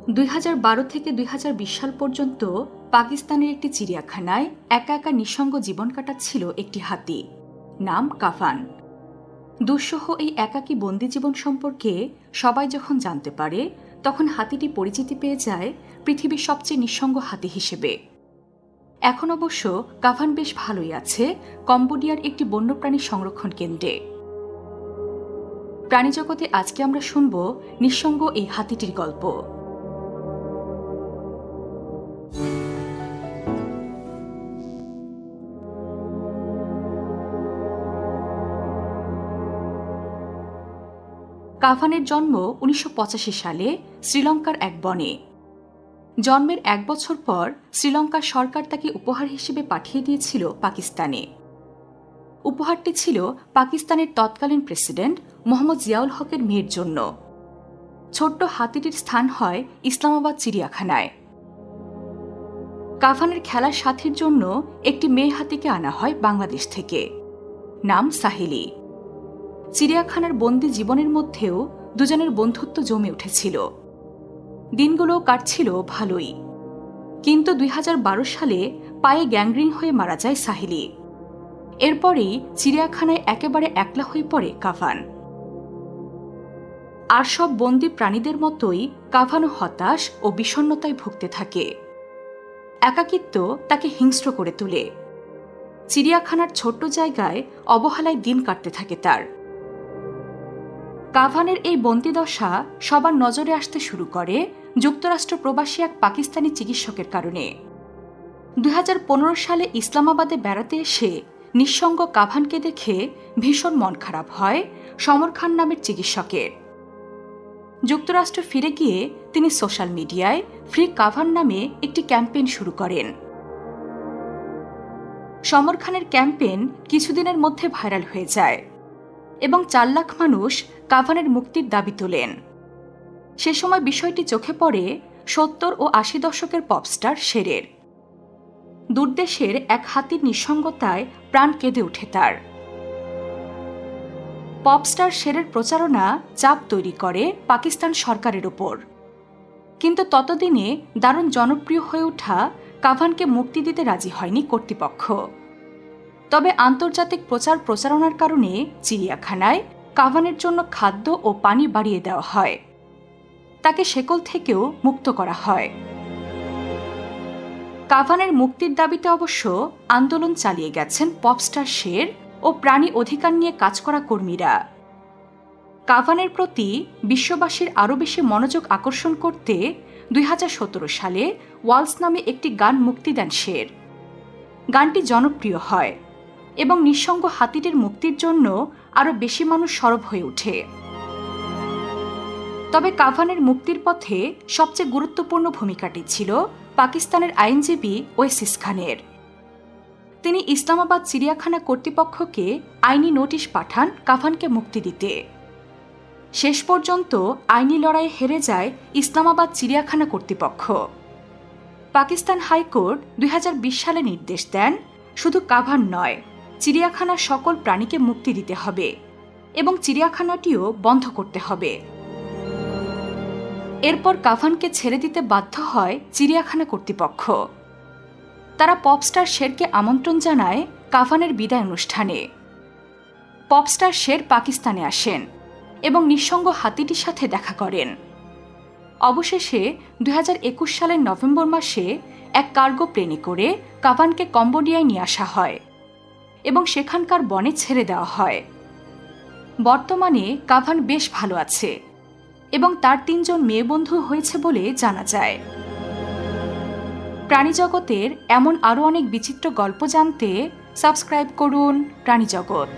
2012 থেকে 2020 সাল পর্যন্ত পাকিস্তানের একটি চিড়িয়াখানায় একা একা নিঃসঙ্গ জীবন কাটাচ্ছিল একটি হাতি, নাম কাফান। দুঃসহ এই একাকী বন্দি জীবন সম্পর্কে সবাই যখন জানতে পারে, তখন হাতিটি পরিচিতি পেয়ে যায় পৃথিবীর সবচেয়ে নিঃসঙ্গ হাতি হিসেবে। এখন অবশ্য কাফান বেশ ভালোই আছে কম্বোডিয়ার একটি বন্যপ্রাণী সংরক্ষণ কেন্দ্রে। প্রাণীজগতে আজকে আমরা শুনব নিঃসঙ্গ এই হাতিটির গল্প। কাফানের জন্ম 1985 সালে শ্রীলঙ্কার এক বনে। জন্মের 1 বছর পর শ্রীলঙ্কার সরকার তাকে উপহার হিসেবে পাঠিয়ে দিয়েছিল পাকিস্তানে। উপহারটি ছিল পাকিস্তানের তৎকালীন প্রেসিডেন্ট মোহাম্মদ জিয়াউল হকের মেয়ের জন্য। ছোট্ট হাতিটির স্থান হয় ইসলামাবাদ চিড়িয়াখানায়। কাফানের খেলার সাথীর জন্য একটি মেয়ে হাতিকে আনা হয় বাংলাদেশ থেকে, নাম সাহেলি। চিড়িয়াখানার বন্দি জীবনের মধ্যেও দুজনের বন্ধুত্ব জমে উঠেছিল। দিনগুলো কাটছিল ভালোই, কিন্তু 2012 সালে পায়ে গ্যাংগ্রিন হয়ে মারা যায় সাহেলি। এরপরেই চিড়িয়াখানায় একেবারে একলা হয়ে পড়ে কাফান। আর সব বন্দি প্রাণীদের মতোই কাফানও হতাশ ও বিষণ্ণতায় ভুগতে থাকে। একাকিত্ব তাকে হিংস্র করে তোলে। চিড়িয়াখানার ছোট্ট জায়গায় অবহেলায় দিন কাটতে থাকে তার। কাফানের এই বন্দিদশা সবার নজরে আসতে শুরু করে যুক্তরাষ্ট্র প্রবাসী এক পাকিস্তানি চিকিৎসকের কারণে। 2015 সালে ইসলামাবাদে বেড়াতে এসে নিঃসঙ্গ কাফানকে দেখে ভীষণ মন খারাপ হয় সমর খান নামের চিকিৎসকের। যুক্তরাষ্ট্র ফিরে গিয়ে তিনি সোশ্যাল মিডিয়ায় ফ্রি কাফান নামে একটি ক্যাম্পেইন শুরু করেন। সমর খানের ক্যাম্পেইন কিছুদিনের মধ্যে ভাইরাল হয়ে যায় এবং 4 লাখ মানুষ কাফানের মুক্তির দাবি তোলেন। সে সময় বিষয়টি চোখে পড়ে 70 ও 80 দশকের পপস্টার শেরের। দূরদেশের এক হাতির নিঃসঙ্গতায় প্রাণ কেঁদে ওঠে তার। পপস্টার শেরের প্রচারণা চাপ তৈরি করে পাকিস্তান সরকারের ওপর। কিন্তু ততদিনে দারুণ জনপ্রিয় হয়ে ওঠা কাফানকে মুক্তি দিতে রাজি হয়নি কর্তৃপক্ষ। তবে আন্তর্জাতিক প্রচারণার কারণে চিড়িয়াখানায় কাফানের জন্য খাদ্য ও পানি বাড়িয়ে দেওয়া হয়। তাকে শেকল থেকেও মুক্ত করা হয়। কাফানের মুক্তির দাবিতে অবশ্য আন্দোলন চালিয়ে গেছেন পপস্টার শের ও প্রাণী অধিকার নিয়ে কাজ করা কর্মীরা। কাফানের প্রতি বিশ্ববাসীর আরও বেশি মনোযোগ আকর্ষণ করতে 2017 সালে ওয়ালস নামে একটি গান মুক্তি দেন শের। গানটি জনপ্রিয় হয় এবং নিঃসঙ্গ হাতিটির মুক্তির জন্য আরও বেশি মানুষ সরব হয়ে ওঠে। তবে কাফানের মুক্তির পথে সবচেয়ে গুরুত্বপূর্ণ ভূমিকাটি ছিল পাকিস্তানের আইনজীবী ওয়েসিস খানের। তিনি ইসলামাবাদ চিড়িয়াখানা কর্তৃপক্ষকে আইনি নোটিশ পাঠান কাফানকে মুক্তি দিতে। শেষ পর্যন্ত আইনি লড়াইয়ে হেরে যায় ইসলামাবাদ চিড়িয়াখানা কর্তৃপক্ষ। পাকিস্তান হাইকোর্ট 2020 সালে নির্দেশ দেন শুধু কাফান নয়, চিড়িয়াখানার সকল প্রাণীকে মুক্তি দিতে হবে এবং চিড়িয়াখানাটিও বন্ধ করতে হবে। এরপর কাফানকে ছেড়ে দিতে বাধ্য হয় চিড়িয়াখানা কর্তৃপক্ষ। তারা পপস্টার শেরকে আমন্ত্রণ জানায় কাফানের বিদায় অনুষ্ঠানে। পপস্টার শের পাকিস্তানে আসেন এবং নিঃসঙ্গ হাতিটির সাথে দেখা করেন। অবশেষে 2021 সালের নভেম্বর মাসে এক কার্গো প্লেনে করে কাফানকে কম্বোডিয়ায় নিয়ে আসা হয় এবং সেখানকার বনে ছেড়ে দেওয়া হয়। বর্তমানে কাফান বেশ ভালো আছে এবং তার 3 জন মেয়ে বন্ধু হয়েছে বলে জানা যায়। প্রাণীজগতের এমন আরও অনেক বিচিত্র গল্প জানতে সাবস্ক্রাইব করুন প্রাণীজগৎ।